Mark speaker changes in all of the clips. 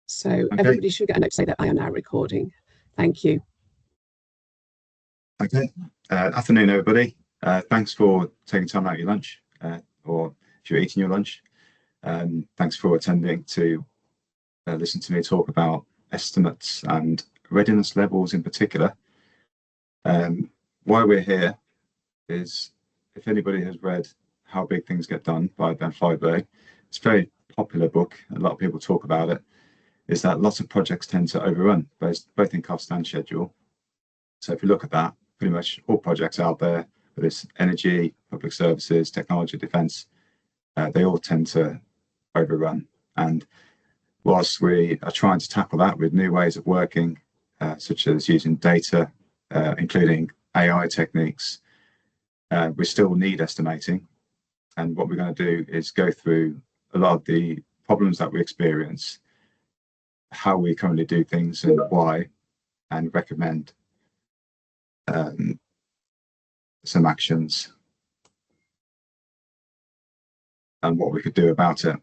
Speaker 1: So
Speaker 2: Okay.
Speaker 1: everybody should get a note to say that I am now recording. Thank you.
Speaker 2: Okay. Afternoon, everybody. Thanks for taking time out of your lunch, or if you're eating your lunch. Thanks for attending to listen to me talk about estimates and readiness levels in particular. Why we're here is, if anybody has read How Big Things Get Done by Ben Flyberg, it's a very popular book. A lot of people talk about it. Is that lots of projects tend to overrun, both in cost and schedule. So if you look at that, pretty much all projects out there, whether it's energy, public services, technology, defence, they all tend to overrun. And whilst we are trying to tackle that with new ways of working, such as using data, including AI techniques, we still need estimating. And what we're going to do is go through a lot of the problems that we experience, how we currently do things and why, and recommend some actions and what we could do about it.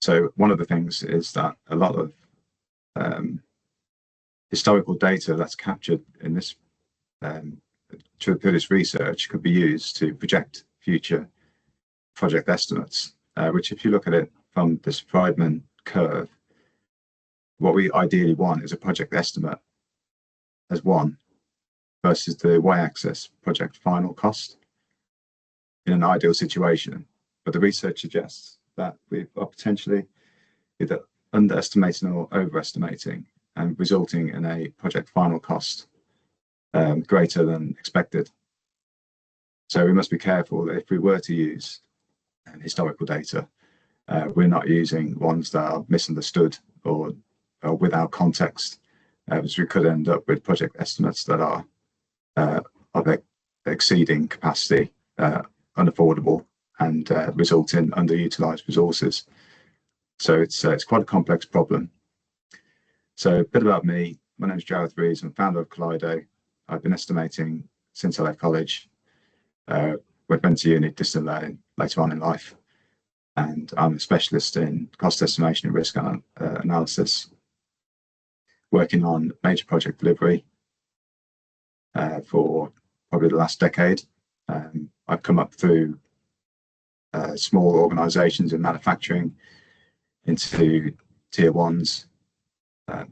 Speaker 2: So one of the things is that a lot of historical data that's captured in this through this research could be used to project future project estimates, which if you look at it from this Friedman curve, what we ideally want is a project estimate as one versus the y-axis project final cost in an ideal situation. But the research suggests that we are potentially either underestimating or overestimating and resulting in a project final cost greater than expected. So we must be careful that if we were to use historical data, we're not using ones that are misunderstood or without context, because we could end up with project estimates that are of exceeding capacity, unaffordable, and result in underutilized resources. So it's quite a complex problem. So a bit about me. My name is Jareth Reeves. I'm founder of Kaleido. I've been estimating since I left college. Went to uni, distant learning later on in life. And I'm a specialist in cost estimation and risk analysis, working on major project delivery for probably the last decade. I've come up through small organizations in manufacturing into tier ones,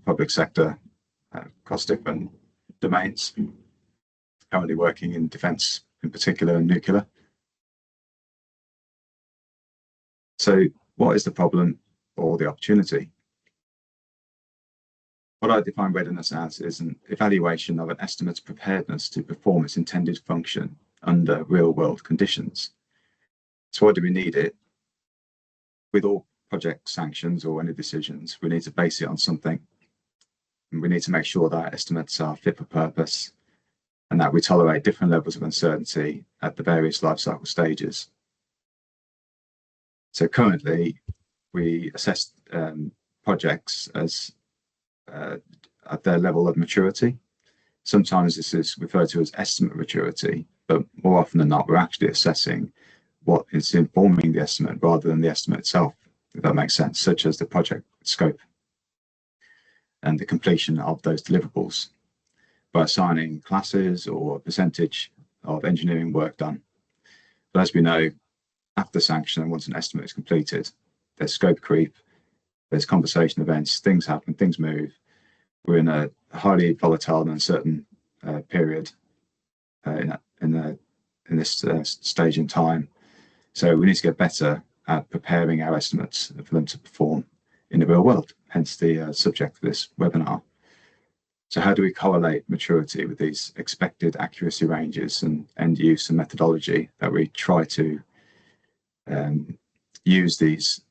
Speaker 2: public sector, across different domains. Currently working in defence in particular and nuclear. So what is the problem or the opportunity? What I define readiness as is an evaluation of an estimate's preparedness to perform its intended function under real-world conditions. So why do we need it? With all project sanctions or any decisions, we need to base it on something. And we need to make sure that our estimates are fit for purpose and that we tolerate different levels of uncertainty at the various life cycle stages. So currently, we assess projects as at their level of maturity. Sometimes this is referred to as estimate maturity, but more often than not, we're actually assessing what is informing the estimate rather than the estimate itself, if that makes sense, such as the project scope and the completion of those deliverables by assigning classes or percentage of engineering work done. But as we know, after sanction and once an estimate is completed, there's scope creep, there's conversation events, things happen, things move. We're in a highly volatile and uncertain period in this stage in time. So we need to get better at preparing our estimates for them to perform in the real world, hence the subject of this webinar. So how do we correlate maturity with these expected accuracy ranges and end use and methodology that we try to use these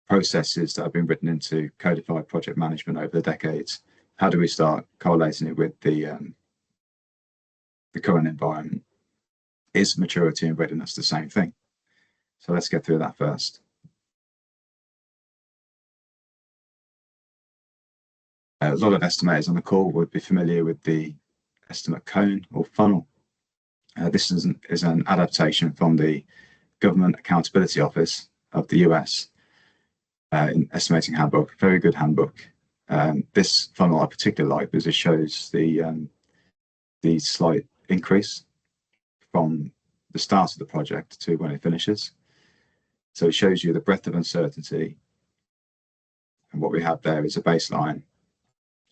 Speaker 2: processes that have been written into codified project management over the decades? How do we start correlating it with the current environment? Is maturity and readiness the same thing? So let's get through that first. A lot of estimators on the call would be familiar with the estimate cone or funnel. This is an adaptation from the Government Accountability Office of the US. in estimating handbook, very good handbook. This funnel I particularly like because it shows the slight increase from the start of the project to when it finishes. So it shows you the breadth of uncertainty, and what we have there is a baseline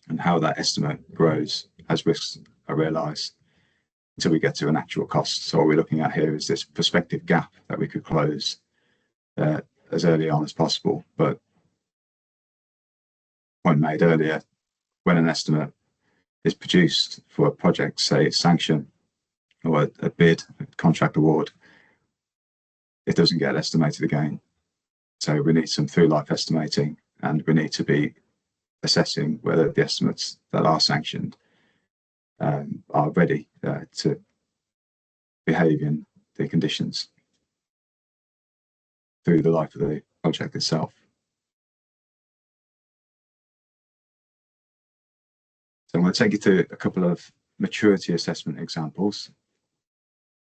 Speaker 2: and how that estimate grows as risks are realised until we get to an actual cost. So what we're looking at here is this prospective gap that we could close as early on as possible. But point made earlier, when an estimate is produced for a project, say sanction or a bid, a contract award, it doesn't get estimated again. So we need some through life estimating, and we need to be assessing whether the estimates that are sanctioned are ready to behave in the conditions through the life of the project itself. So I'm going to take you through a couple of maturity assessment examples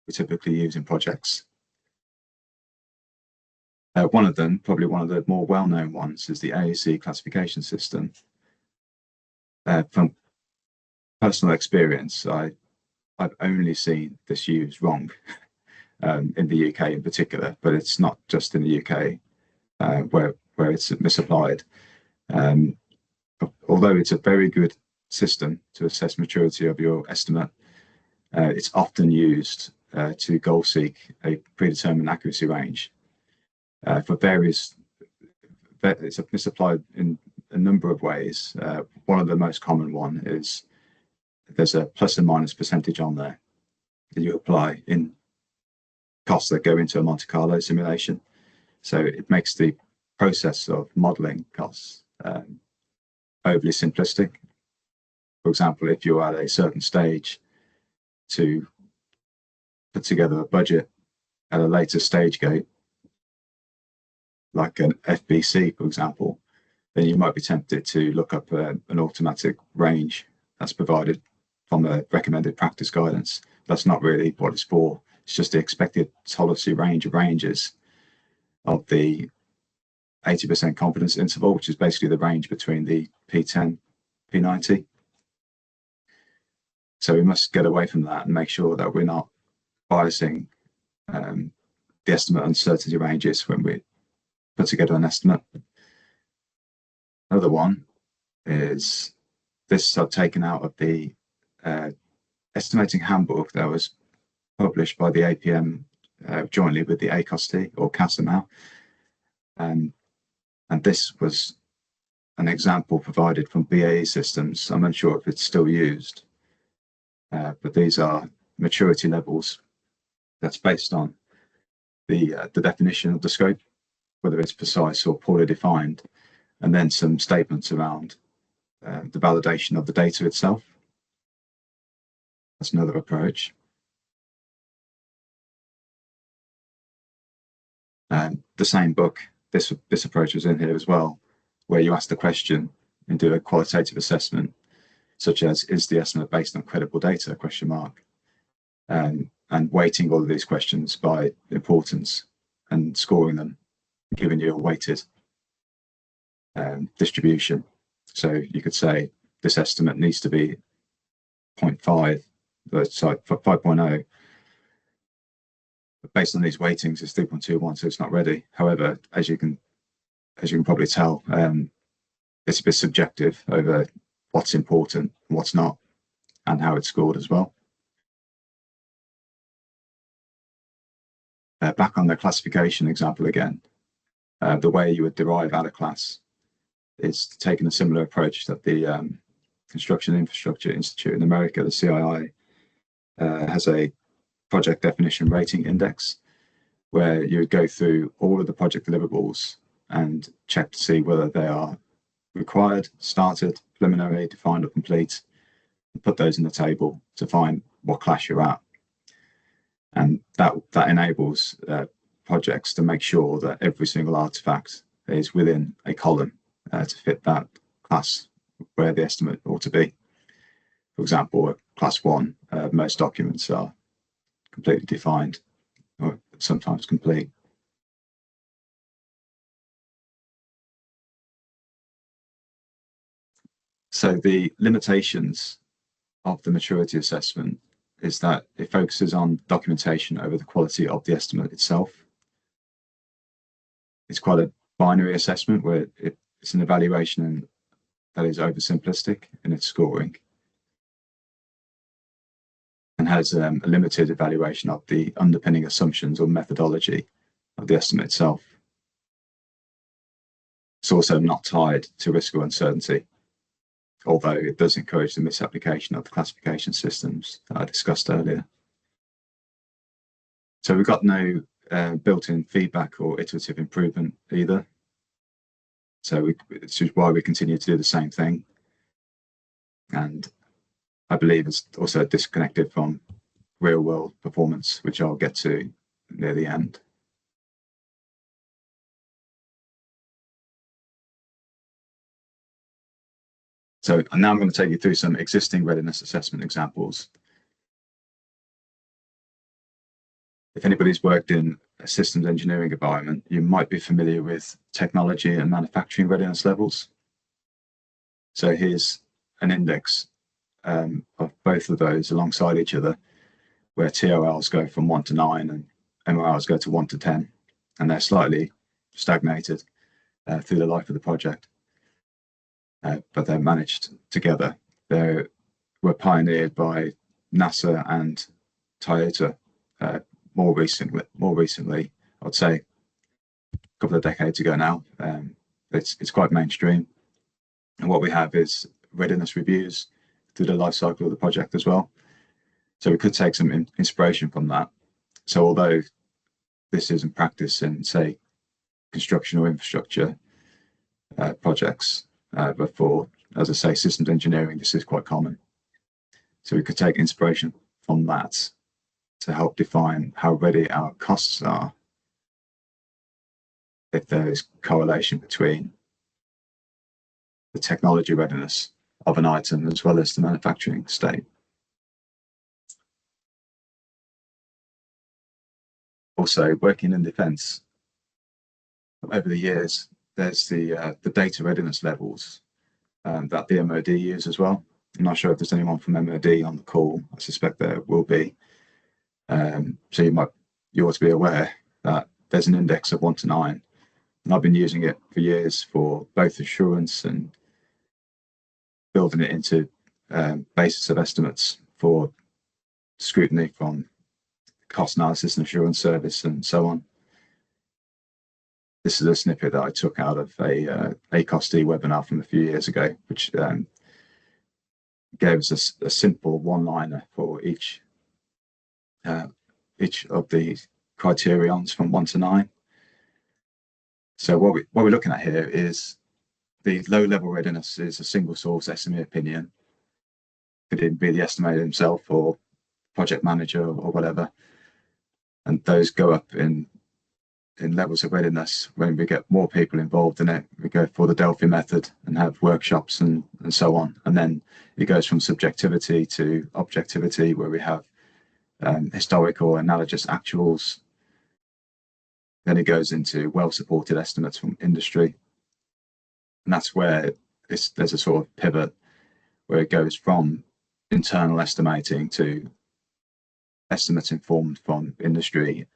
Speaker 2: we typically use in projects. One of them, probably one of the more well-known ones, is the AAC classification system. From personal experience, I've only seen this used wrong in the UK in particular, but it's not just in the UK where it's misapplied. Although it's a very good system to assess maturity of your estimate, it's often used to goal seek a predetermined accuracy range for various. It's misapplied in a number of ways. One of the most common one is there's a plus and minus percentage on there that you apply in costs that go into a Monte Carlo simulation. So it makes the process of modeling costs overly simplistic. For example, if you're at a certain stage to put together a budget at a later stage gate, like an FBC, for example, then you might be tempted to look up an automatic range that's provided from a recommended practice guidance. That's not really what it's for. It's just the expected policy range of ranges of the 80% confidence interval, which is basically the range between the P10, P90. So we must get away from that and make sure that we're not biasing the estimate uncertainty ranges when we put together an estimate. Another one is this I've taken out of the estimating handbook that was published by the APM jointly with the ACOST or CaSA now. And this was an example provided from BAE Systems. I'm unsure if it's still used, but these are maturity levels that's based on the definition of the scope, whether it's precise or poorly defined, and then some statements around the validation of the data itself. That's another approach. The same book, this approach was in here as well, where you ask the question and do a qualitative assessment, such as, is the estimate based on credible data, ? And weighting all of these questions by importance and scoring them, giving you a weighted distribution. So you could say this estimate needs to be 0.5, sorry, 5.0. But based on these weightings, it's 3.21, so it's not ready. However, as you can probably tell, it's a bit subjective over what's important and what's not, and how it's scored as well. Back on the classification example again, the way you would derive out a class is taking a similar approach that the Construction Infrastructure Institute in America, the CII, has a project definition rating index, where you would go through all of the project deliverables and check to see whether they are required, started, preliminary, defined, or complete, and put those in the table to find what class you're at. And that enables projects to make sure that every single artifact is within a column to fit that class where the estimate ought to be. For example, class 1, most documents are completely defined or sometimes complete. So the limitations of the maturity assessment is that it focuses on documentation over the quality of the estimate itself. It's quite a binary assessment where it's an evaluation that is oversimplistic in its scoring and has a limited evaluation of the underpinning assumptions or methodology of the estimate itself. It's also not tied to risk or uncertainty, although it does encourage the misapplication of the classification systems that I discussed earlier. So we've got no built-in feedback or iterative improvement either. So it's just why we continue to do the same thing. And I believe it's also disconnected from real world performance, which I'll get to near the end. So now I'm going to take you through some existing readiness assessment examples. If anybody's worked in a systems engineering environment, you might be familiar with technology and manufacturing readiness levels. So here's an index of both of those alongside each other, where TOLs go from 1 to 9 and MOLs go to 1 to 10, and they're slightly stagnated through the life of the project. But they're managed together. They were pioneered by NASA and Toyota more recently, I'd say a couple of decades ago now. It's quite mainstream. And what we have is readiness reviews through the life cycle of the project as well. So we could take some inspiration from that. So although this isn't practice in, say, construction or infrastructure projects, but for, as I say, systems engineering, this is quite common. So we could take inspiration from that to help define how ready our costs are, if there is correlation between the technology readiness of an item as well as the manufacturing state. Also, working in defence, over the years, there's the data readiness levels that the MOD use as well. I'm not sure if there's anyone from MOD on the call. I suspect there will be. So you ought to be aware that there's an index of 1 to 9, and I've been using it for years for both assurance and building it into basis of estimates for scrutiny from cost analysis and assurance service and so on. This is a snippet that I took out of a ACOSD webinar from a few years ago, which gave us a simple one-liner for each of the criterions from 1 to 9. So what we're looking at here is the low-level readiness is a single source SME opinion. Could it be the estimator himself or project manager or whatever? And those go up in levels of readiness. When we get more people involved in it, we go for the Delphi method and have workshops and so on. And then it goes from subjectivity to objectivity, where we have historical analogous actuals. Then it goes into well-supported estimates from industry. And that's where there's a sort of pivot where it goes from internal estimating to estimates informed from industry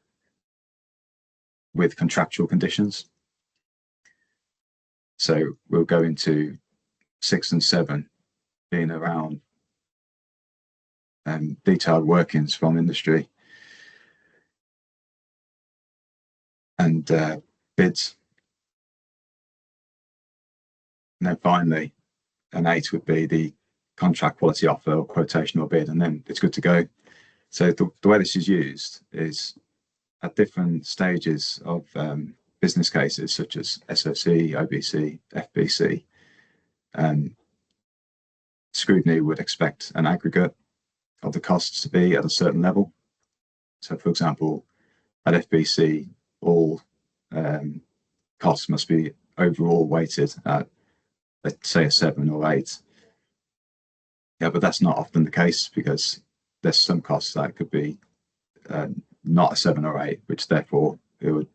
Speaker 2: with contractual conditions. So we'll go into 6 and 7 being around detailed workings from industry and bids. And then finally, an 8 would be the contract quality offer or quotation or bid, and then it's good to go. So the way this is used is at different stages of business cases, such as SOC, OBC, FBC. Scrutiny would expect an aggregate of the costs to be at a certain level. So, for example, at FBC, all costs must be overall weighted at, let's say, a 7 or 8. Yeah, but that's not often the case, because there's some costs that could be not a 7 or 8, which therefore it would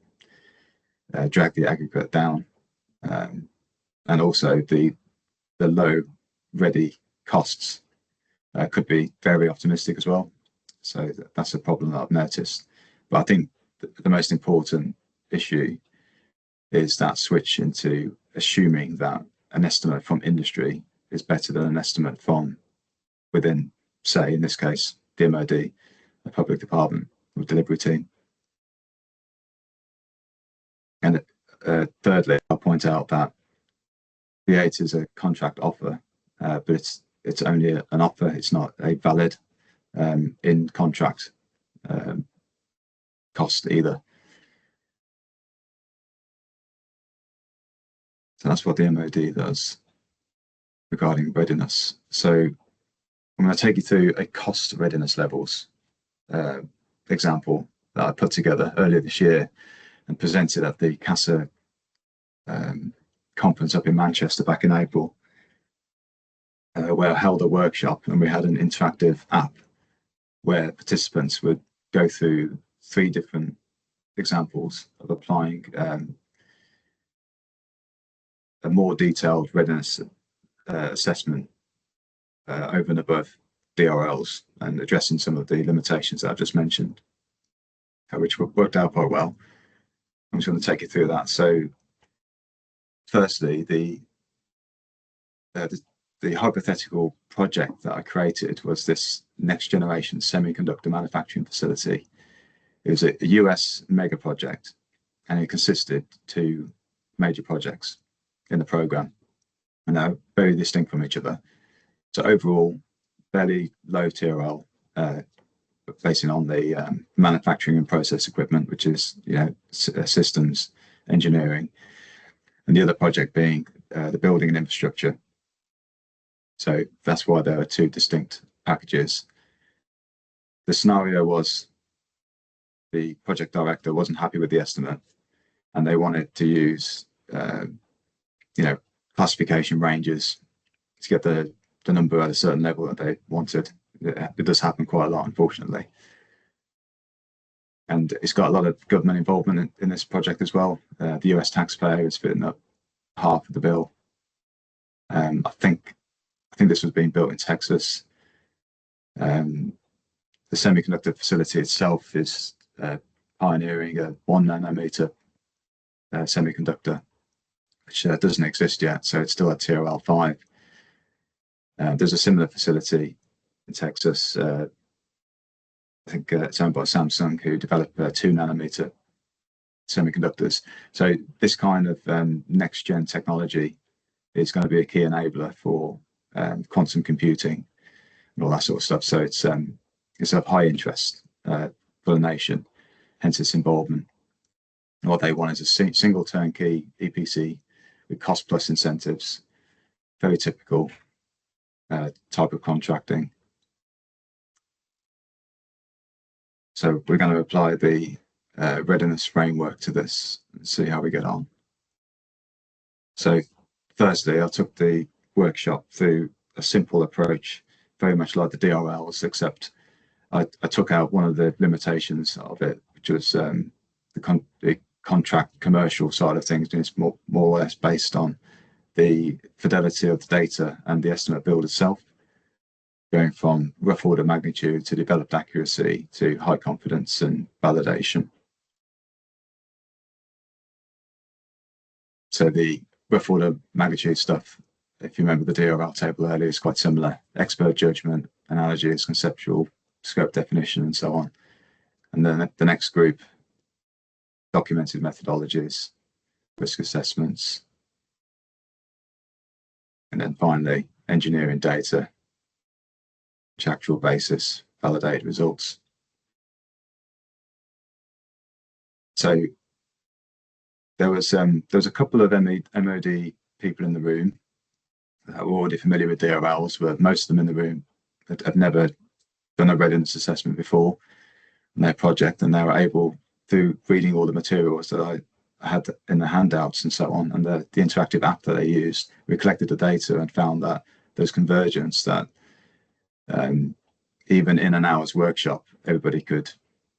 Speaker 2: drag the aggregate down. And also the low ready costs could be very optimistic as well. So that's a problem that I've noticed. But I think the most important issue is that switch into assuming that an estimate from industry is better than an estimate from within, say, in this case, the MOD, a public department or delivery team. And thirdly, I'll point out that the 8 is a contract offer, but it's only an offer. It's not a valid in contract cost either. So that's what the MOD does regarding readiness. So I'm going to take you through a cost readiness levels example that I put together earlier this year and presented at the CaSA conference up in Manchester back in April, where I held a workshop and we had an interactive app where participants would go through 3 different examples of applying a more detailed readiness assessment over and above DRLs and addressing some of the limitations that I've just mentioned, which worked out quite well. I'm just going to take you through that. So firstly, the hypothetical project that I created was this next generation semiconductor manufacturing facility. It was a US mega project, and it consisted 2 major projects in the program, and they're very distinct from each other. So overall, fairly low TRL, basing on the manufacturing and process equipment, which is systems engineering, and the other project being the building and infrastructure. So that's why there are 2 distinct packages. The scenario was the project director wasn't happy with the estimate, and they wanted to use classification ranges to get the number at a certain level that they wanted. It does happen quite a lot, unfortunately. And it's got a lot of government involvement in this project as well. The US taxpayer is fitting up half of the bill. I think this was being built in Texas. The semiconductor facility itself is pioneering a 1 nanometer semiconductor, which doesn't exist yet, so it's still at TRL 5. There's a similar facility in Texas. I think it's owned by Samsung, who develop 2 nanometer semiconductors. So this kind of next gen technology is going to be a key enabler for quantum computing and all that sort of stuff. So it's of high interest for the nation, hence its involvement. And what they want is a single turnkey EPC with cost plus incentives, very typical type of contracting. So we're going to apply the readiness framework to this and see how we get on. So firstly, I took the workshop through a simple approach, very much like the DRLs, except I took out one of the limitations of it, which was the contract commercial side of things. And it's more or less based on the fidelity of the data and the estimate build itself, going from rough order magnitude to developed accuracy to high confidence and validation. So the rough order magnitude stuff, if you remember the DRL table earlier, is quite similar. Expert judgment, analogies, conceptual, scope definition, and so on. And then the next group, documented methodologies, risk assessments, and then finally, engineering data, actual basis, validated results. So there was a couple of MOD people in the room that were already familiar with DRLs, but most of them in the room have never done a readiness assessment before in their project, and they were able, through reading all the materials that I had in the handouts and so on, and the interactive app that they used, we collected the data and found that there's convergence that even in an hour's workshop, everybody could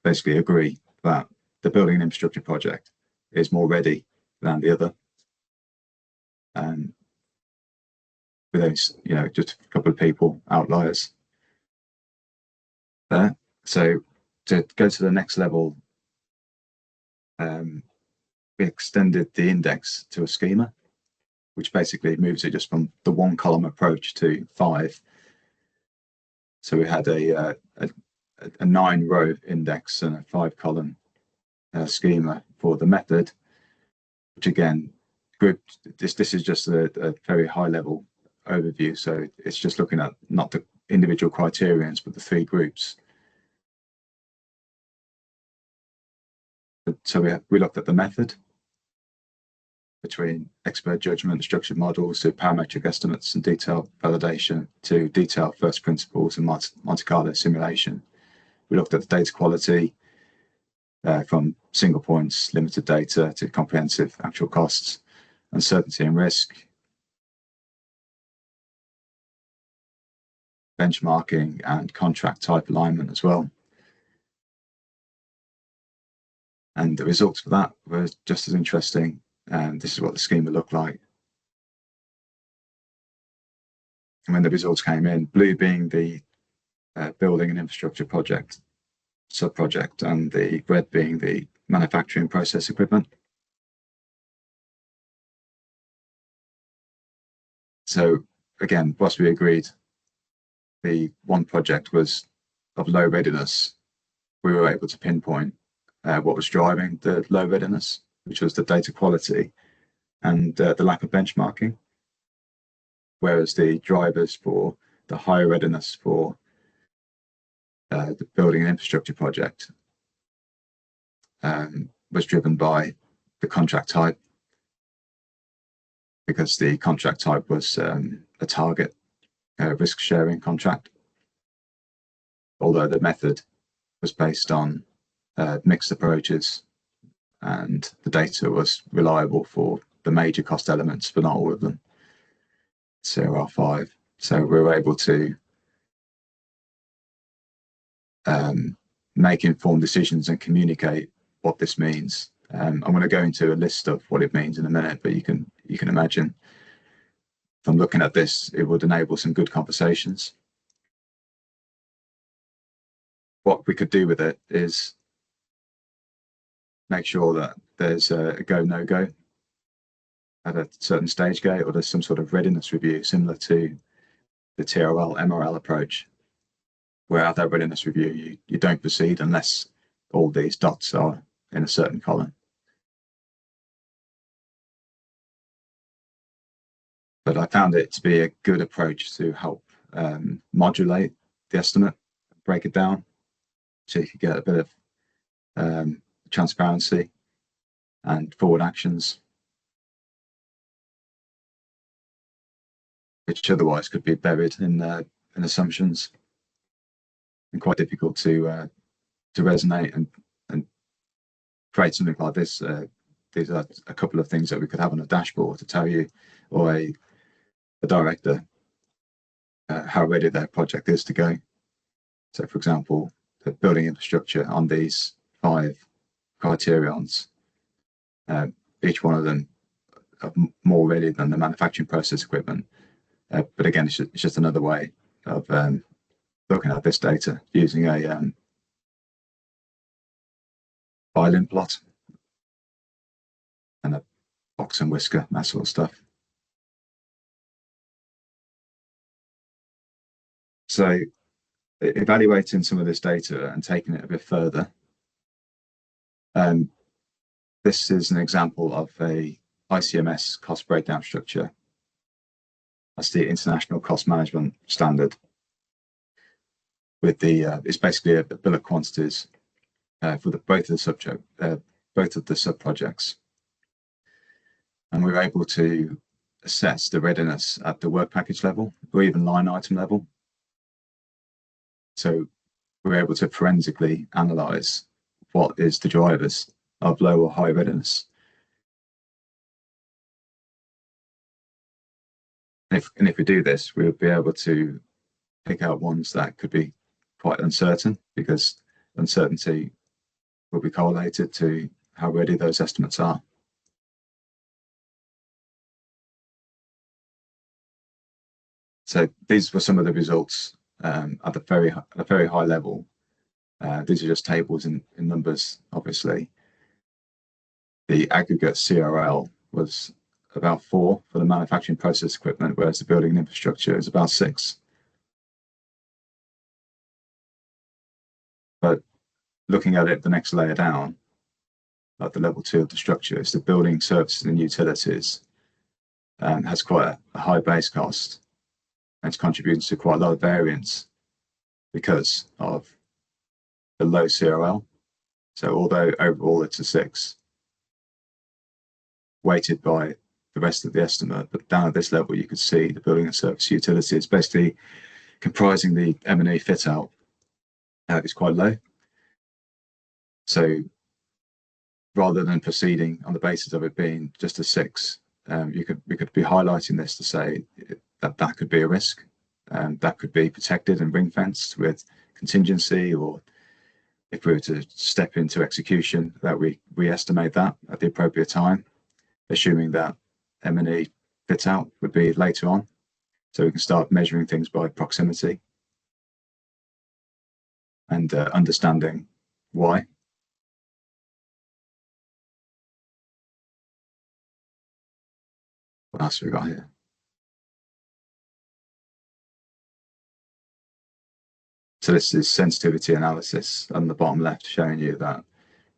Speaker 2: basically agree that the building and infrastructure project is more ready than the other. with those, just a couple of people, outliers there. So to go to the next level, we extended the index to a schema, which basically moves it just from the 1-column approach to 5. So we had a 9-row index and a 5-column schema for the method, which again, this is just a very high level overview. So it's just looking at not the individual criterions, but the 3 groups. So we looked at the method between expert judgment, structured models, to parametric estimates and detailed validation, to detailed first principles and Monte Carlo simulation. We looked at the data quality from single points, limited data, to comprehensive actual costs, uncertainty and risk, benchmarking, and contract type alignment as well. And the results for that were just as interesting. And this is what the schema looked like. And when the results came in, blue being the building and infrastructure project sub-project, and the red being the manufacturing process equipment. So again, whilst we agreed the one project was of low readiness, we were able to pinpoint what was driving the low readiness, which was the data quality and the lack of benchmarking. Whereas the drivers for the higher readiness for the building and infrastructure project was driven by the contract type, because the contract type was a target risk sharing contract, although the method was based on mixed approaches and the data was reliable for the major cost elements, but not all of them. CRR5. So we were able to make informed decisions and communicate what this means. I'm going to go into a list of what it means in a minute, but you can imagine from looking at this, it would enable some good conversations. What we could do with it is make sure that there's a go, no go at a certain stage gate, or there's some sort of readiness review similar to the TRL, MRL approach, where at that readiness review, you don't proceed unless all these dots are in a certain column. But I found it to be a good approach to help modulate the estimate, break it down, so you could get a bit of transparency and forward actions, which otherwise could be buried in assumptions and quite difficult to resonate and create something like this. These are a couple of things that we could have on a dashboard to tell you, or a director, how ready their project is to go. So, for example, the building infrastructure on these 5 criterions, each one of them are more ready than the manufacturing process equipment. But again, it's just another way of looking at this data using a violin plot and a box and whisker, that sort of stuff. So evaluating some of this data and taking it a bit further, this is an example of a ICMS cost breakdown structure. That's the International Cost Management Standard. With the it's basically a bill of quantities for both of the sub projects, and we're able to assess the readiness at the work package level or even line item level. So we're able to forensically analyze what is the drivers of low or high readiness. And if we do this, we'll be able to pick out ones that could be quite uncertain, because uncertainty will be correlated to how ready those estimates are. So these were some of the results at a very high level. These are just tables in numbers, obviously. The aggregate CRL was about 4 for the manufacturing process equipment, whereas the building and infrastructure is about 6. But looking at it the next layer down, like the level 2 of the structure, is the building services and utilities, has quite a high base cost, and it's contributing to quite a lot of variance because of the low CRL. So although overall it's a 6, weighted by the rest of the estimate, but down at this level you could see the building and service utilities basically comprising the M&E fit out is quite low. So rather than proceeding on the basis of it being just a 6, we could be highlighting this to say that could be a risk, that could be protected and ring fenced with contingency, or if we were to step into execution, that we estimate that at the appropriate time, assuming that M&E fit out would be later on, so we can start measuring things by proximity and understanding why. What else have we got here? So this is sensitivity analysis on the bottom left, showing you that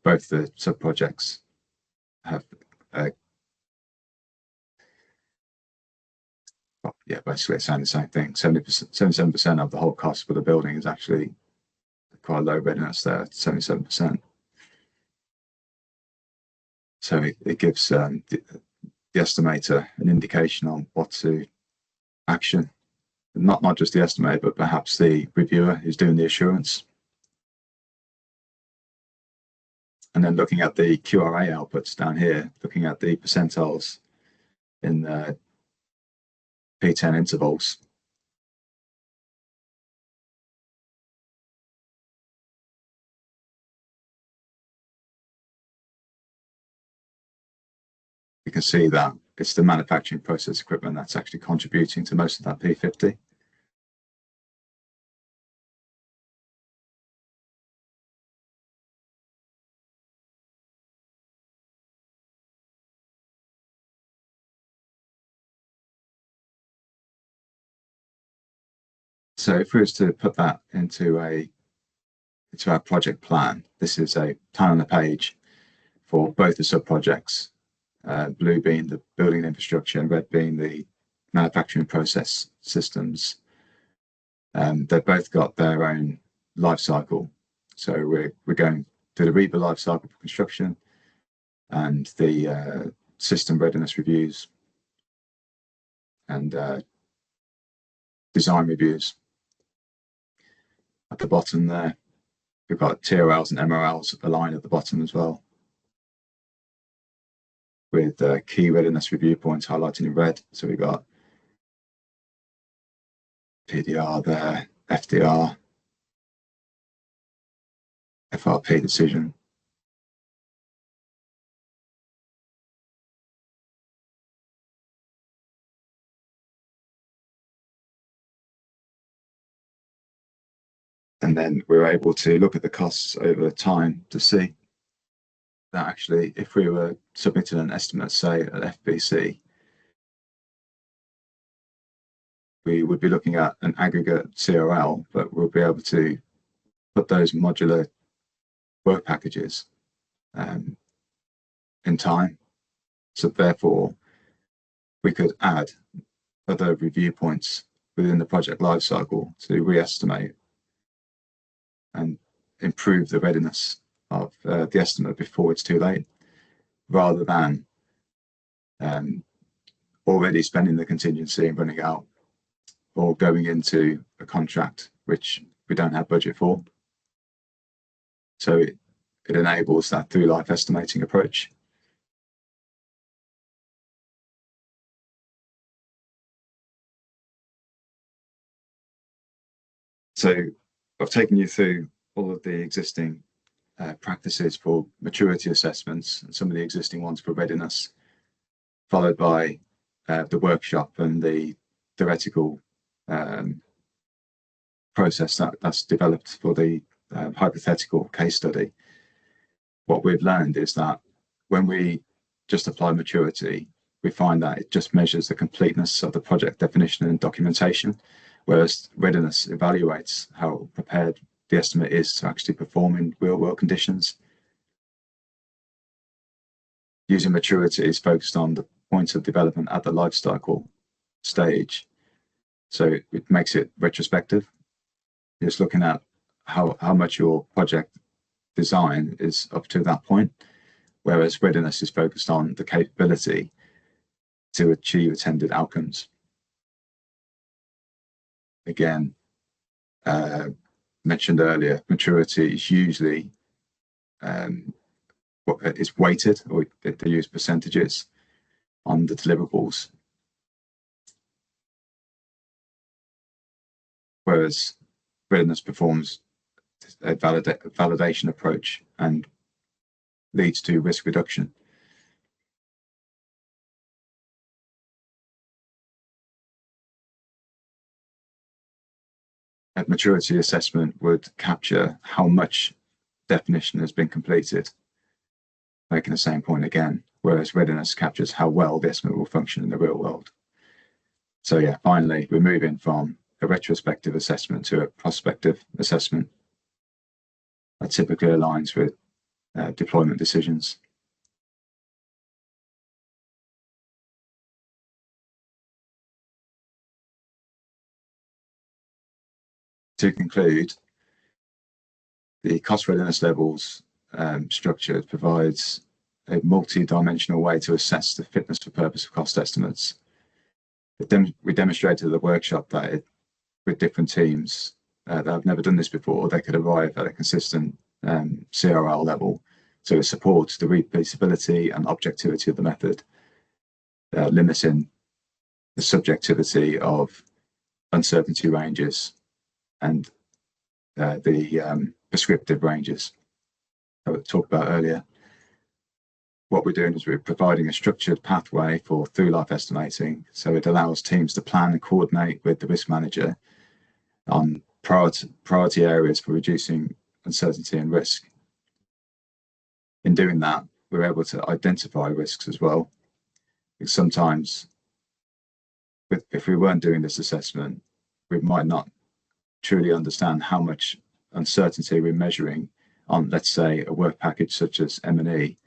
Speaker 2: both the sub-projects have basically it's saying the same thing. 77% of the whole cost for the building is actually quite low readiness there, 77%. So it gives the estimator an indication on what to action. Not just the estimator, but perhaps the reviewer who's doing the assurance. And then looking at the QRA outputs down here, looking at the percentiles in P10 intervals. You can see that it's the manufacturing process equipment that's actually contributing to most of that P50. So if we was to put that into our project plan, this is a plan on a page for both the sub-projects, blue being the building infrastructure and red being the manufacturing process systems. They've both got their own life cycle. So we're going through the REBA life cycle for construction and the system readiness reviews and design reviews. At the bottom there, we've got TRLs and MRLs aligned at the bottom as well, with key readiness review points highlighted in red. So we've got PDR there, FDR, FRP decision. And then we're able to look at the costs over time to see that actually, if we were submitting an estimate, say at FBC, we would be looking at an aggregate CRL, but we'll be able to put those modular work packages in time. So therefore, we could add other review points within the project lifecycle to re-estimate and improve the readiness of the estimate before it's too late, rather than already spending the contingency and running out, or going into a contract which we don't have budget for. So it enables that through life estimating approach. So I've taken you through all of the existing practices for maturity assessments and some of the existing ones for readiness, followed by the workshop and the theoretical process that's developed for the hypothetical case study, what we've learned is that when we just apply maturity, we find that it just measures the completeness of the project definition and documentation, whereas readiness evaluates how prepared the estimate is to actually perform in real-world conditions. Using maturity is focused on the point of development at the life cycle stage, so it makes it retrospective. It's looking at how much your project design is up to that point, whereas readiness is focused on the capability to achieve intended outcomes. Again, mentioned earlier, maturity is usually it's weighted, or they use percentages on the deliverables, whereas readiness performs a validation approach and leads to risk reduction. A maturity assessment would capture how much definition has been completed, making the same point again, whereas readiness captures how well the estimate will function in the real world. So yeah, finally, we're moving from a retrospective assessment to a prospective assessment that typically aligns with deployment decisions. To conclude, the cost readiness levels structure provides a multi-dimensional way to assess the fitness for purpose of cost estimates. We demonstrated at the workshop that with different teams that have never done this before, they could arrive at a consistent CRL level. So it supports the repeatability and objectivity of the method, limiting the subjectivity of uncertainty ranges and the prescriptive ranges I talked about earlier. What we're doing is we're providing a structured pathway for through life estimating, so it allows teams to plan and coordinate with the risk manager on priority areas for reducing uncertainty and risk. In doing that, we're able to identify risks as well, because sometimes if we weren't doing this assessment, we might not truly understand how much uncertainty we're measuring on, let's say, a work package such as M&E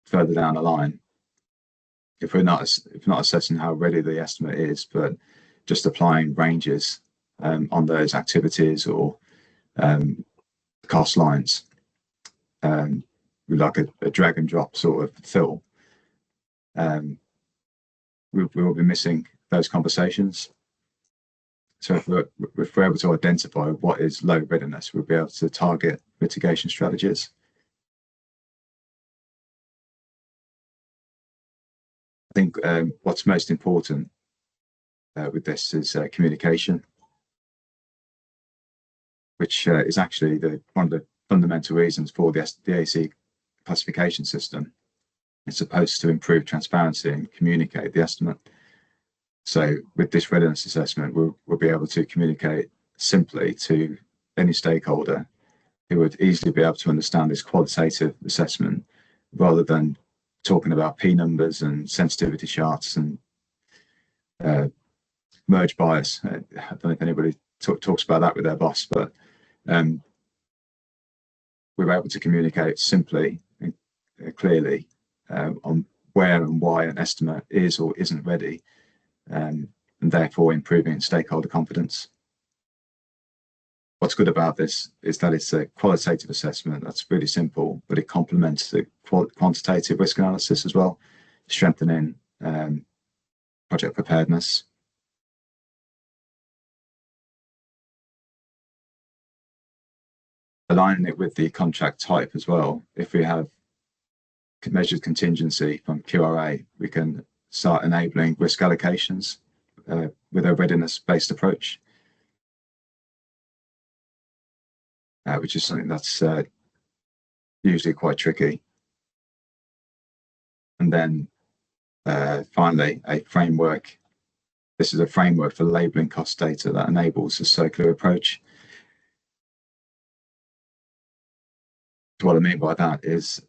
Speaker 2: further down the line. If we're not assessing how ready the estimate is, but just applying ranges on those activities or cost lines, like a drag and drop sort of fill, we will be missing those conversations. So if we're able to identify what is low readiness, we'll be able to target mitigation strategies. I think what's most important with this is communication, which is actually one of the fundamental reasons for the AC classification system. It's supposed to improve transparency and communicate the estimate. So with this readiness assessment, we'll be able to communicate simply to any stakeholder who would easily be able to understand this qualitative assessment, rather than talking about P numbers and sensitivity charts and merge bias. I don't know if anybody talks about that with their boss, but we're able to communicate simply and clearly on where and why an estimate is or isn't ready, and therefore improving stakeholder confidence. What's good about this is that it's a qualitative assessment that's really simple, but it complements the quantitative risk analysis as well, strengthening project preparedness. Aligning it with the contract type as well. If we have measured contingency from QRA, we can start enabling risk allocations with a readiness-based approach, which is something that's usually quite tricky. And then finally, a framework this is a framework for labeling cost data that enables a circular approach. What I mean by that is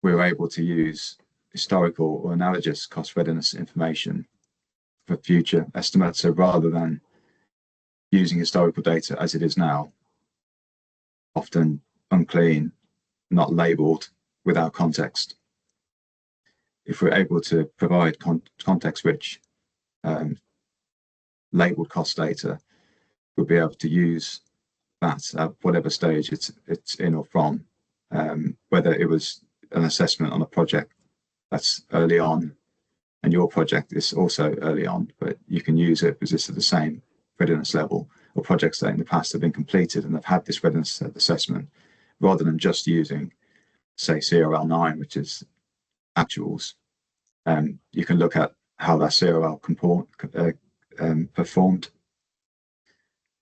Speaker 2: we're able to use historical or analogous cost readiness information for future estimates. So rather than using historical data as it is now, often unclean, not labeled, without context, if we're able to provide context-rich labeled cost data, we'll be able to use that at whatever stage it's in or from, whether it was an assessment on a project that's early on, and your project is also early on, but you can use it because it's at the same readiness level, or projects that in the past have been completed and have had this readiness assessment, rather than just using, say, CRL 9, which is actuals. You can look at how that CRL performed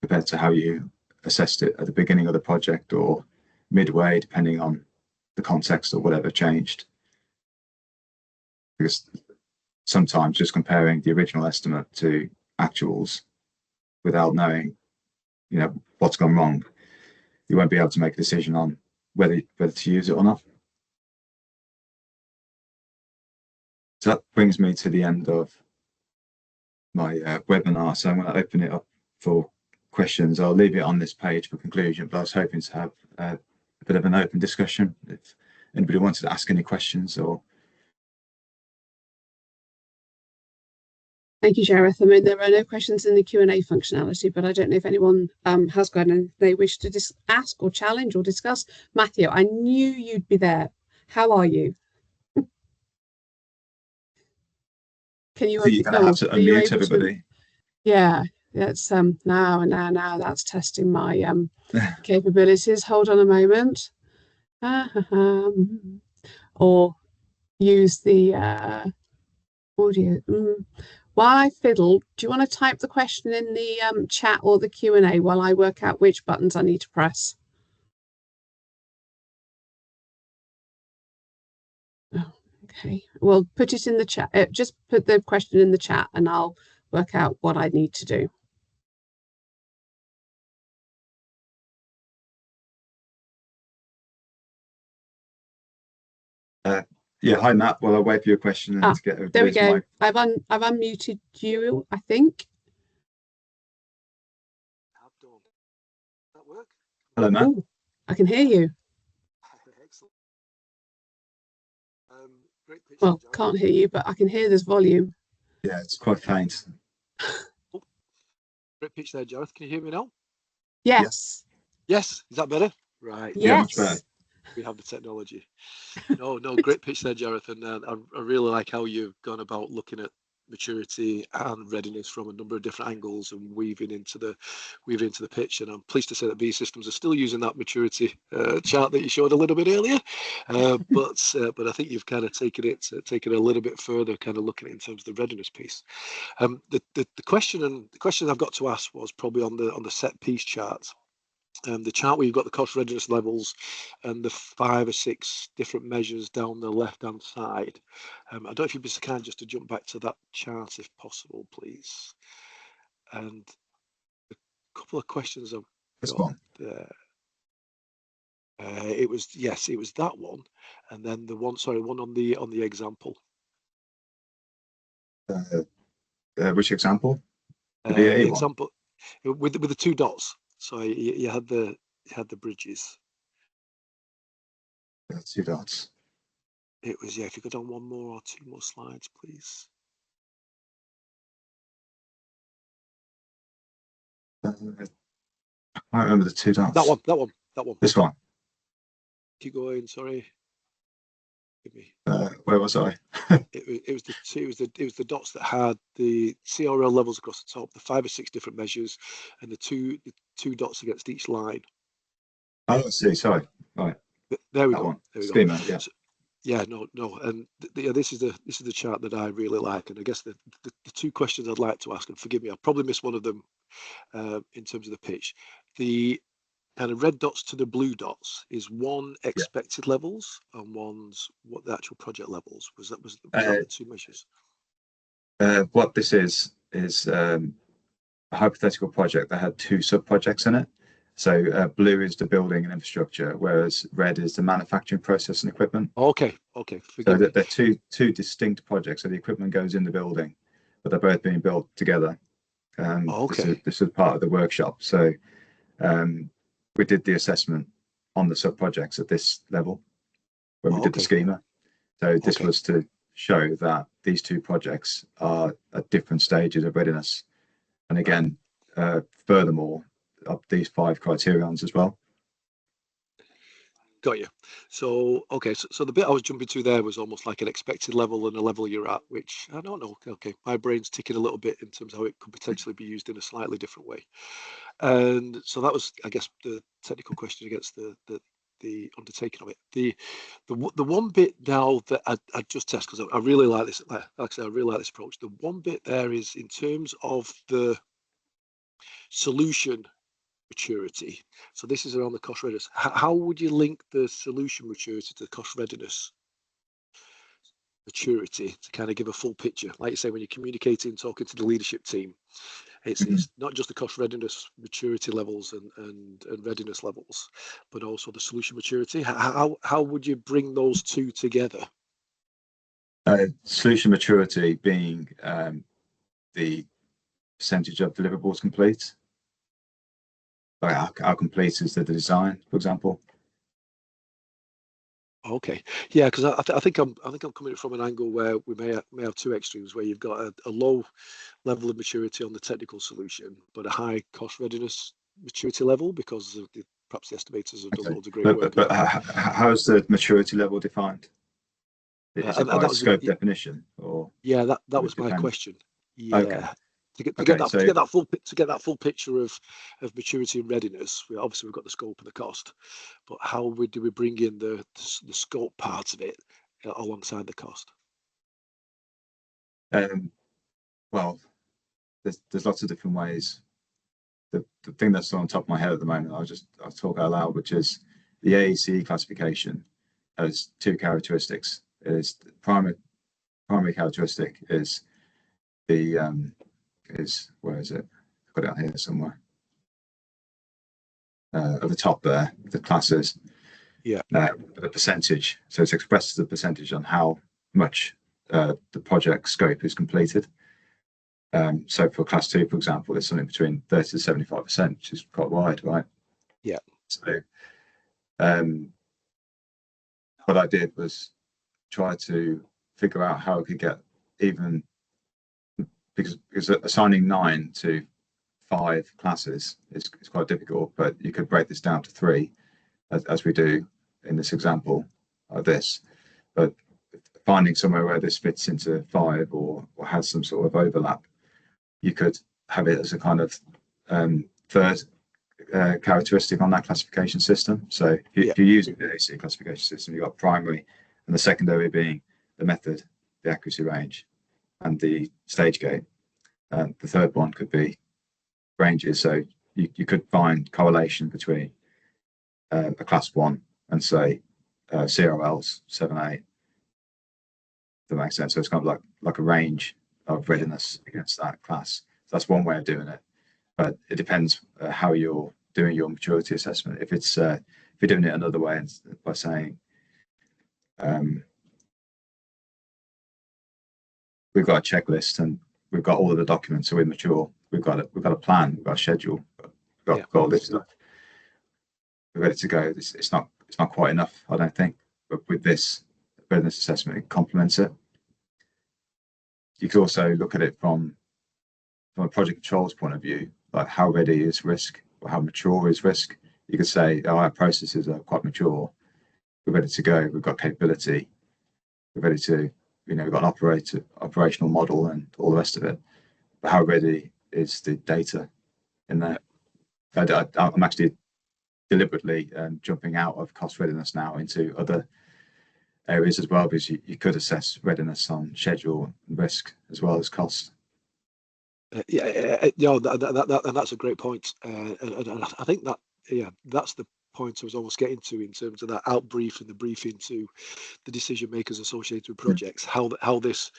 Speaker 2: compared to how you assessed it at the beginning of the project or midway, depending on the context or whatever changed. Because sometimes just comparing the original estimate to actuals without knowing, what's gone wrong, you won't be able to make a decision on whether to use it or not. So that brings me to the end of my webinar. So I'm going to open it up for questions. I'll leave it on this page for conclusion, but I was hoping to have a bit of an open discussion if anybody wanted to ask any questions. Or
Speaker 1: Thank you, Jareth. I mean, there are no questions in the Q&A functionality, but I don't know if anyone has got anything they wish to ask or challenge or discuss. Matthew, I knew you'd be there. How are you? Can you?
Speaker 2: you're going to have to unmute everybody.
Speaker 1: Yeah, that's now that's testing my capabilities. Hold on a moment. Or use the audio. While I fiddle, do you want to type the question in the chat or the Q&A while I work out which buttons I need to press? Oh, okay. Well, put it in the chat. Just put the question in the chat and I'll work out what I need to do.
Speaker 2: Yeah, hi Matt. Well, I'll wait for your question and to get
Speaker 1: there we go. I've unmuted you, I think.
Speaker 3: That work?
Speaker 2: Hello, Matt.
Speaker 1: Ooh, I can hear you.
Speaker 3: Excellent. Great pitch.
Speaker 1: Well, can't hear you, but I can hear there's volume.
Speaker 2: Yeah, it's quite faint.
Speaker 3: Oh, great pitch there, Jareth. Can you hear me now?
Speaker 1: Yes.
Speaker 3: Yes. Is that better? Right.
Speaker 1: Yes.
Speaker 2: Yeah, much better.
Speaker 3: We have the technology. No, great pitch there, Jareth. And I really like how you've gone about looking at maturity and readiness from a number of different angles and weaving into the pitch. And I'm pleased to say that B Systems are still using that maturity chart that you showed a little bit earlier. But I think you've kind of taken it a little bit further, kind of looking at it in terms of the readiness piece. The question I've got to ask was probably on the set piece chart. The chart where you've got the cost readiness levels and the 5 or 6 different measures down the left-hand side. I don't know if you'd be so kind just to jump back to that chart if possible, please. And a couple of questions I've got there. It was that one, and then the one on the example.
Speaker 2: Which example?
Speaker 3: The example with the 2 dots. So you had the bridges.
Speaker 2: 2 dots.
Speaker 3: It was, if you go down one more or 2 more slides, please.
Speaker 2: I remember the 2 dots.
Speaker 3: That one.
Speaker 2: This one.
Speaker 3: Keep going. Sorry. Give me.
Speaker 2: Where was I?
Speaker 3: It was the dots that had the CRL levels across the top, the 5 or 6 different measures, and the two dots against each line.
Speaker 2: Oh, I see. Sorry. Right.
Speaker 3: There we go. There we go.
Speaker 2: Yeah.
Speaker 3: So, yeah, no, and this is the chart that I really like, and I guess the 2 questions I'd like to ask, and forgive me, I'll probably miss one of them in terms of the pitch. The kind of red dots to the blue dots is one expected levels, and one's what the actual project levels was. That the 2 measures.
Speaker 2: What this is is a hypothetical project that had two sub-projects in it. So blue is the building and infrastructure, whereas red is the manufacturing process and equipment.
Speaker 3: Okay,
Speaker 2: So
Speaker 3: forgive me.
Speaker 2: they're two distinct projects. So the equipment goes in the building, but they're both being built together.
Speaker 3: Okay,
Speaker 2: This is part of the workshop. So we did the assessment on the sub-projects at this level when we did the
Speaker 3: okay,
Speaker 2: schema. So this
Speaker 3: okay.
Speaker 2: was to show that these two projects are at different stages of readiness. And
Speaker 3: Right.
Speaker 2: again, furthermore, up these 5 criterions as well.
Speaker 3: Got you. So, okay, so the bit I was jumping to there was almost like an expected level and a level you're at, which I don't know. Okay, my brain's ticking a little bit in terms of how it could potentially be used in a slightly different way. And so that was, I guess, the technical question against the undertaking of it. The one bit now that I just test because I really like this. Like I said, I really like this approach. The one bit there is in terms of the solution maturity. So this is around the cost readiness. How would you link the solution maturity to the cost readiness maturity to kind of give a full picture? Like you say, when you're communicating, talking to the leadership team, it's not just the cost readiness maturity levels and readiness levels, but also the solution maturity. How would you bring those two together?
Speaker 2: Solution maturity being the percentage of deliverables complete. Like how complete is the design, for example?
Speaker 3: Okay, yeah, because I think I'm coming from an angle where we may have two extremes where you've got a low level of maturity on the technical solution, but a high cost readiness maturity level because of perhaps the estimators have done
Speaker 2: Okay,
Speaker 3: loads of great work.
Speaker 2: but how's the maturity level defined? Is it
Speaker 3: And
Speaker 2: by
Speaker 3: that was
Speaker 2: scope definition, or
Speaker 3: yeah, that
Speaker 2: would
Speaker 3: was
Speaker 2: it
Speaker 3: my
Speaker 2: depend?
Speaker 3: question.
Speaker 2: Okay,
Speaker 3: Yeah,
Speaker 2: okay,
Speaker 3: to
Speaker 2: so
Speaker 3: get that full picture of maturity and readiness, obviously we've got the scope and the cost, but do we bring in the scope part of it alongside the cost?
Speaker 2: um, well, there's lots of different ways. The thing that's on top of my head at the moment, I'll talk out loud, which is the AEC classification has two characteristics. Is the primary characteristic is the is where is it? I've got it out here somewhere. At the top there, the classes,
Speaker 3: Yeah,
Speaker 2: the percentage. So it's expressed as a percentage on how much the project scope is completed. So for class 2, for example, it's something between 30 to 75%, which is quite wide, right?
Speaker 3: yeah,
Speaker 2: So um, what I did was try to figure out how I could get even because assigning 9 to 5 classes is quite difficult, but you could break this down to 3 as we do in this example of this. But finding somewhere where this fits into 5 or has some sort of overlap, you could have it as a kind of third characteristic on that classification system. So
Speaker 3: yeah,
Speaker 2: if you're using the AC classification system, you've got primary and the secondary being the method, the accuracy range, and the stage gate. The third one could be ranges. So you could find correlation between a class 1 and say CRLs 7, 8. That makes sense. So it's kind of like a range of
Speaker 3: yeah.
Speaker 2: readiness against that class. So that's one way of doing it, but it depends how you're doing your maturity assessment. If you're doing it another way by saying we've got a checklist and we've got all of the documents, so we're mature. We've got a plan, we've got a schedule, we've
Speaker 3: Yeah.
Speaker 2: got all this stuff. We're ready to go. It's not quite enough, I don't think. But with this readiness assessment, it complements it. You could also look at it from a project controls point of view, like how ready is risk or how mature is risk. You could say, oh, our processes are quite mature. We're ready to go. We've got capability. We're ready to, we've got an operational model and all the rest of it. But how ready is the data in there? I'm actually deliberately jumping out of cost readiness now into other areas as well, because you could assess readiness on schedule and risk as well as cost.
Speaker 3: Yeah, and that's a great point. And I think that, yeah, that's the point I was almost getting to in terms of that out brief and the briefing to the decision makers associated with projects, how this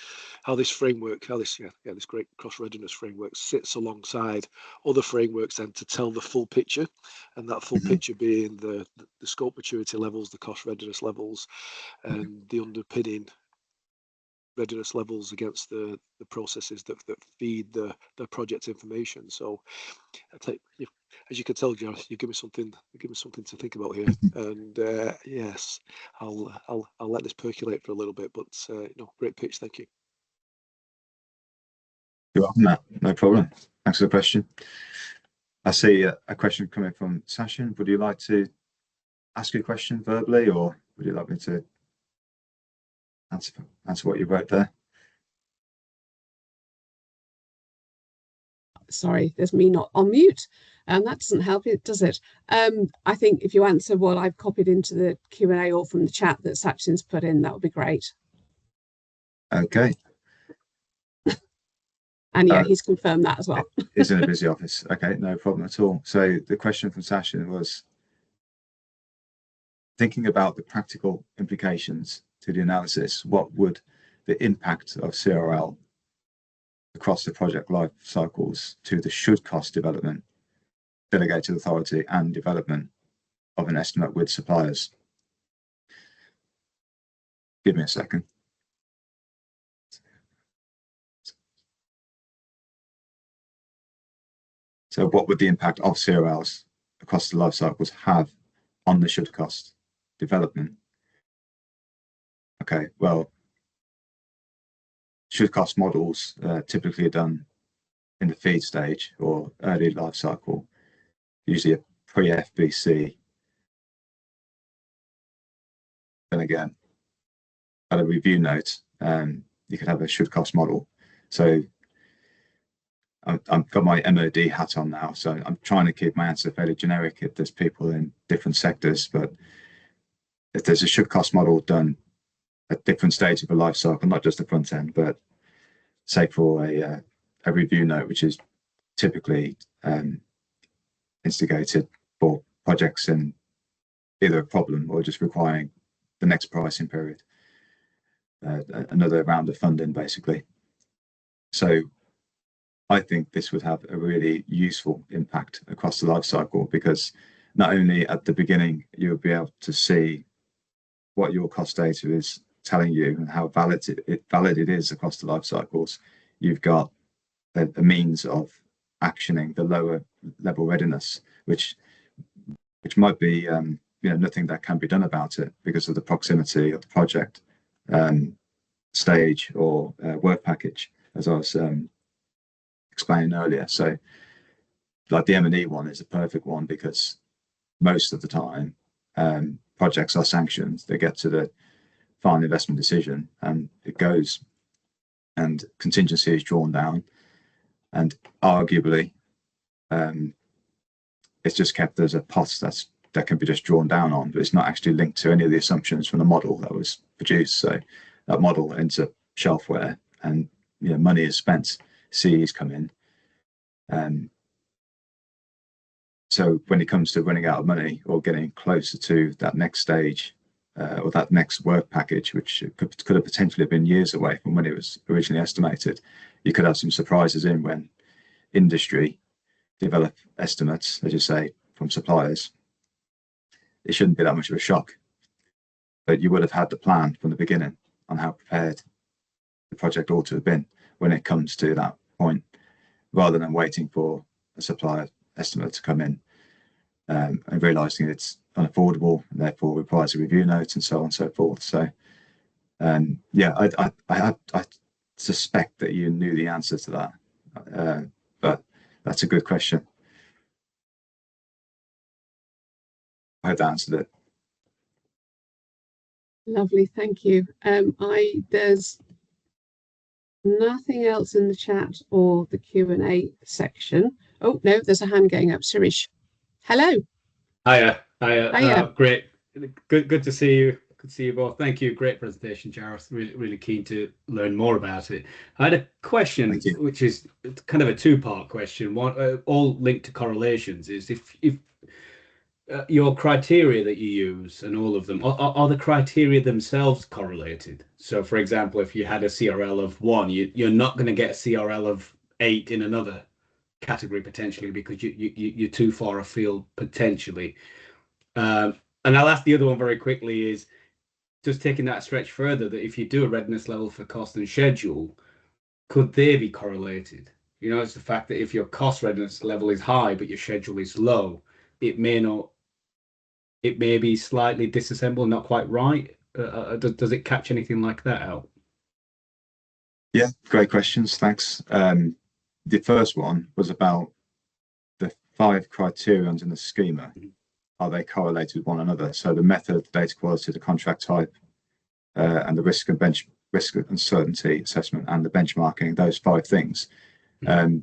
Speaker 3: framework, this great cross readiness framework sits alongside other frameworks then to tell the full picture, and that full picture being the scope maturity levels, the cost readiness levels, and the underpinning readiness levels against the processes that feed the project information. So I take you, as you can tell, Jareth, you give me something to think about here. And yes, I'll let this percolate for a little bit. But great pitch, thank you.
Speaker 2: You're welcome, Matt. No problem. Thanks for the question. I see a question coming from Sachin. Would you like to ask a question verbally, or would you like me to answer what you wrote there?
Speaker 1: Sorry, there's me not on mute, and that doesn't help it, does it? I think if you answer what I've copied into the Q&A or from the chat that Sachin's put in, that would be great.
Speaker 2: Okay.
Speaker 1: And yeah, he's confirmed that as well.
Speaker 2: He's in a busy office. Okay, no problem at all. So the question from Sachin was, thinking about the practical implications to the analysis, what would the impact of CRL across the project life cycles to the should cost development, delegated authority and development of an estimate with suppliers? Give me a second. So what would the impact of CRLs across the life cycles have on the should cost development? Okay, well, should cost models typically are done in the feed stage or early life cycle, usually a pre-FBC. Then again, at a review note, you could have a should cost model. So I've got my MOD hat on now, so I'm trying to keep my answer fairly generic if there's people in different sectors, but if there's a should cost model done at different stages of a life cycle, not just the front end, but say for a review note, which is typically instigated for projects in either a problem or just requiring the next pricing period, another round of funding, basically. So I think this would have a really useful impact across the life cycle, because not only at the beginning you'll be able to see what your cost data is telling you and how valid it is across the life cycles, you've got a means of actioning the lower level readiness, which might be nothing that can be done about it because of the proximity of the project stage or work package, as I was explaining earlier. So like the M&E one is a perfect one, because most of the time projects are sanctioned, they get to the final investment decision and it goes, and contingency is drawn down, and arguably it's just kept as a pot that can be just drawn down on, but it's not actually linked to any of the assumptions from the model that was produced. So that model ends up shelfware, and money is spent, CEs come in. So when it comes to running out of money or getting closer to that next stage or that next work package, which could have potentially been years away from when it was originally estimated, you could have some surprises in when industry develop estimates, as you say, from suppliers. It shouldn't be that much of a shock, but you would have had the plan from the beginning on how prepared the project ought to have been when it comes to that point, rather than waiting for a supplier estimate to come in and realizing it's unaffordable and therefore requires a review note and so on and so forth. So I suspect that you knew the answer to that, but that's a good question. I hope that answered it.
Speaker 1: Lovely, thank you. There's nothing else in the chat or the Q&A section. Oh no, there's a hand going up. Sirish, hello.
Speaker 4: Hiya. Great, good to see you. Good to see you both. Thank you. Great presentation, Jareth. Really keen to learn more about it. I had a question, which is kind of a two-part question. One, all linked to correlations, is if your criteria that you use and all of them, are the criteria themselves correlated? So, for example, if you had a CRL of 1, you're not going to get a CRL of 8 in another category potentially because you're too far afield potentially. And I'll ask the other one very quickly is just taking that stretch further, that if you do a readiness level for cost and schedule, could they be correlated? It's the fact that if your cost readiness level is high but your schedule is low, it may be slightly disassembled, not quite right. Does it catch anything like that out?
Speaker 2: Yeah, great questions. Thanks. The first one was about the 5 criterions in the schema. Are they correlated with one another? So the method, the data quality, the contract type, and the risk and uncertainty assessment and the benchmarking, those 5 things. I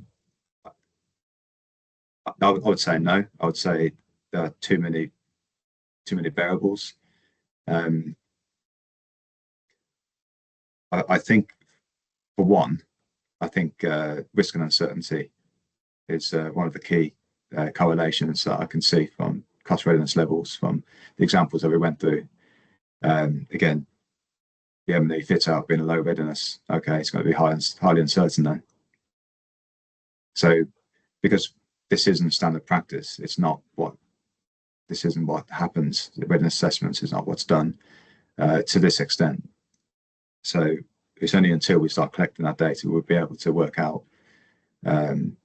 Speaker 2: would say no. I would say there are too many variables. I think, for one, risk and uncertainty is one of the key correlations that I can see from cost readiness levels from the examples that we went through. Again, the M&E fit out being a low readiness, okay, it's going to be highly uncertain then. So, because this isn't standard practice, this isn't what happens. The readiness assessments is not what's done to this extent. So it's only until we start collecting that data we'll be able to work out the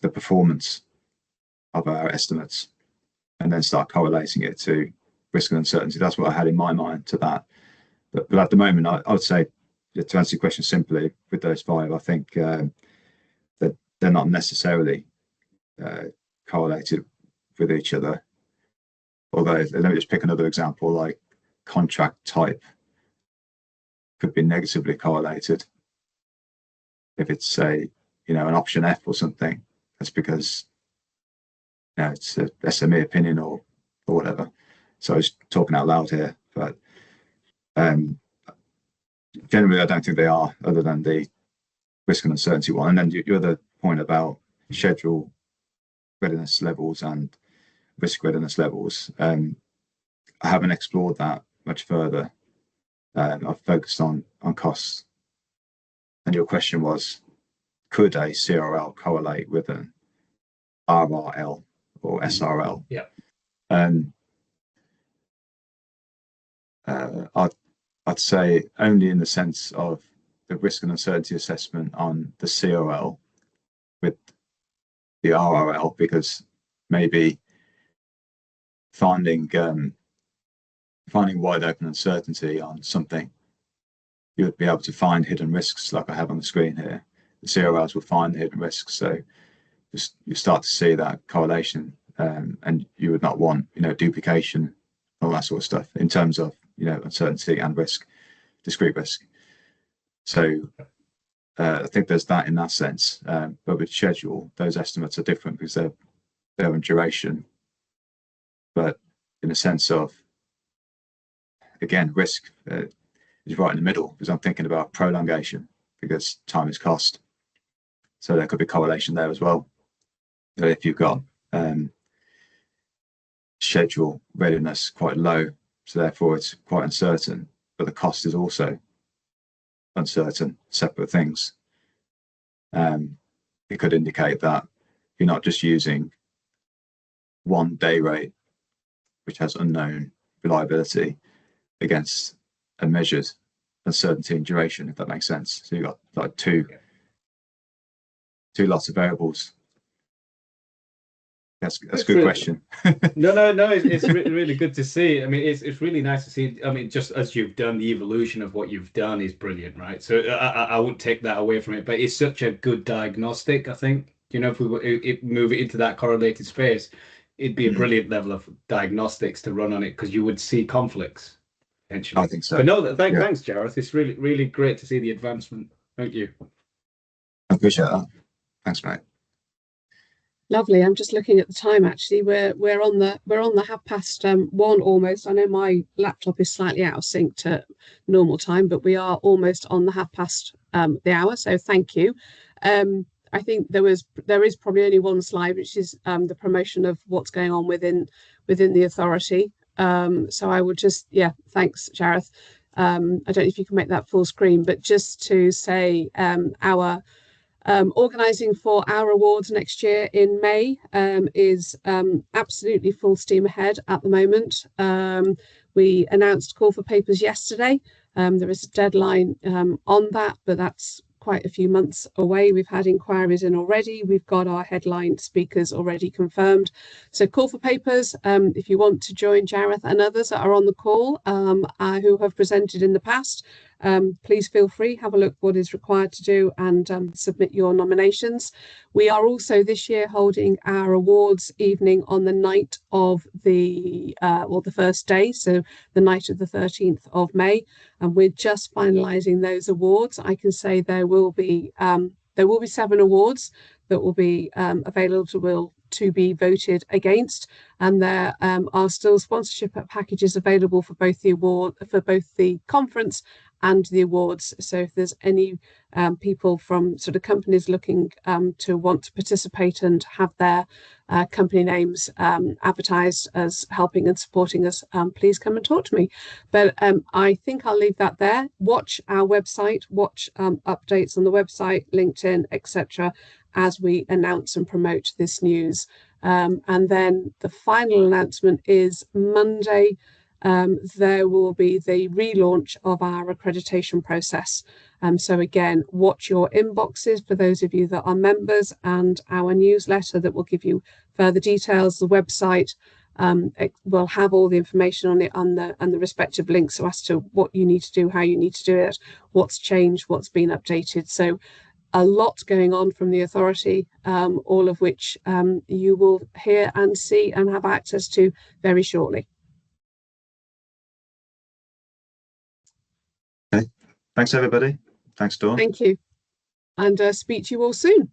Speaker 2: performance of our estimates and then start correlating it to risk and uncertainty. That's what I had in my mind to that. But at the moment, I would say, to answer your question simply, with those 5, I think that they're not necessarily correlated with each other. Although, let me just pick another example, like contract type could be negatively correlated. If it's, say, an option F or something, that's because it's a SME opinion or whatever. So I was talking out loud here, but generally I don't think they are, other than the risk and uncertainty one. And then your other point about schedule readiness levels and risk readiness levels, I haven't explored that much further. I've focused on costs. And your question was, could a CRL correlate with an RRL or SRL?
Speaker 4: Yeah.
Speaker 2: I'd say only in the sense of the risk and uncertainty assessment on the CRL with the RRL, because maybe finding wide open uncertainty on something, you would be able to find hidden risks like I have on the screen here. The CRLs will find the hidden risks, so you start to see that correlation, and you would not want duplication, all that sort of stuff in terms of uncertainty and risk, discrete risk. So I think there's that in that sense, but with schedule, those estimates are different because they're in duration, but in a sense of, again, risk is right in the middle, because I'm thinking about prolongation because time is cost. So there could be correlation there as well. If you've got schedule readiness quite low, so therefore it's quite uncertain, but the cost is also uncertain, separate things. It could indicate that you're not just using one day rate, which has unknown reliability, against a measured uncertainty and duration, if that makes sense. So you've got like two lots of variables. That's a good question.
Speaker 4: No, it's really good to see. I mean, it's really nice to see. I mean, just as you've done, the evolution of what you've done is brilliant, right? So I won't take that away from it, but it's such a good diagnostic, I think. If we move it into that correlated space, it'd be a brilliant level of diagnostics to run on it, because you would see conflicts, potentially.
Speaker 2: I think so.
Speaker 4: But no, thanks, Jareth. It's really, really great to see the advancement. Thank you.
Speaker 2: I appreciate that. Thanks, mate.
Speaker 1: Lovely. I'm just looking at the time. Actually, we're on the 1:30 almost. I know my laptop is slightly out of sync to normal time, but we are almost on the 1:30 the hour. So thank you. I think there is probably only one slide, which is the promotion of what's going on within the authority. So I would just, thanks, Jareth. I don't know if you can make that full screen, but just to say our organising for our awards next year in May is absolutely full steam ahead at the moment. We announced call for papers yesterday. There is a deadline on that, but that's quite a few months away. We've had inquiries in already. We've got our headline speakers already confirmed. So call for papers. If you want to join Jareth and others that are on the call who have presented in the past, please feel free, have a look what is required to do and submit your nominations. We are also this year holding our awards evening on the night of the first day, so the night of the 13th of May, and we're just finalising those awards. I can say there will be 7 awards that will be available to be voted against, and there are still sponsorship packages available for both the conference and the awards. So if there's any people from sort of companies looking to want to participate and have their company names advertised as helping and supporting us, please come and talk to me. But I think I'll leave that there. Watch our website, watch updates on the website, LinkedIn, etc., as we announce and promote this news. And then the final announcement is Monday. There will be the relaunch of our accreditation process. So again, watch your inboxes for those of you that are members, and our newsletter that will give you further details. The website will have all the information on it and the respective links as to what you need to do, how you need to do it, what's changed, what's been updated. So a lot going on from the authority, all of which you will hear and see and have access to very shortly.
Speaker 2: Okay. Thanks, everybody. Thanks, Dawn.
Speaker 1: Thank you. And speak to you all soon.